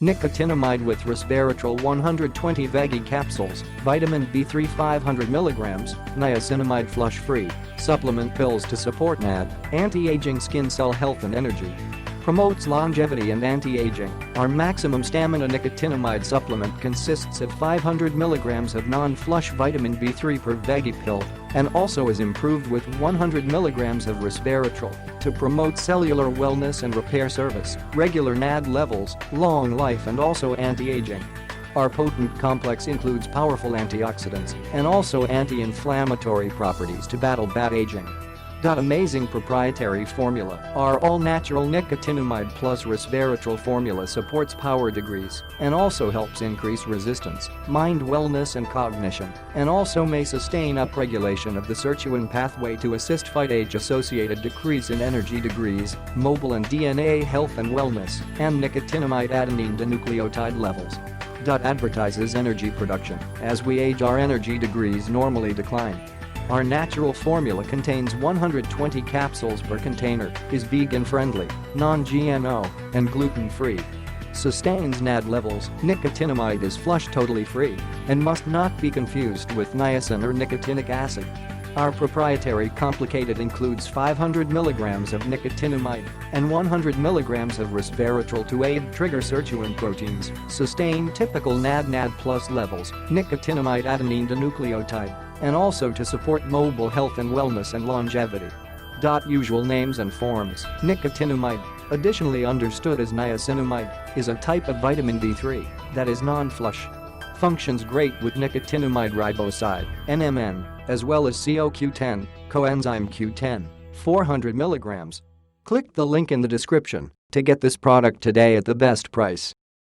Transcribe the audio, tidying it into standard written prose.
Nicotinamide with resveratrol 120 Veggie capsules, vitamin B3 500 mg, niacinamide flush-free, supplement pills to support NAD, anti-aging skin cell health and energy. Promotes longevity and anti-aging. Our maximum stamina nicotinamide supplement consists of 500 mg of non-flush vitamin B3 per Veggie pill and also is improved with 100 mg of resveratrol to promote cellular wellness and repair service, regular NAD levels, long life and also anti-aging. Our potent complex includes powerful antioxidants and also anti-inflammatory properties to battle bad aging. Amazing proprietary formula. Our all-natural nicotinamide plus resveratrol formula supports power degrees and also helps increase resistance, mind wellness and cognition, and also may sustain upregulation of the sirtuin pathway to assist fight age-associated decrease in energy degrees, mobile and DNA health and wellness, and nicotinamide adenine dinucleotide levels. Advertises energy production. As we age, our energy degrees normally decline. Our natural formula contains 120 capsules per container, is vegan-friendly, non-GMO, and gluten-free. Sustains NAD levels. Nicotinamide is flush totally free and must not be confused with niacin or nicotinic acid. Our proprietary complicated includes 500 mg of nicotinamide and 100 mg of resveratrol to aid trigger sirtuin proteins, sustain typical NAD plus levels, nicotinamide adenine dinucleotide, and also to support mobile health and wellness and longevity. Usual names and forms. Nicotinamide, additionally understood as niacinamide, is a type of vitamin B3 that is non-flush. Functions great with nicotinamide riboside, NMN, as well as CoQ10, coenzyme Q10, 400 mg. Click the link in the description to get this product today at the best price.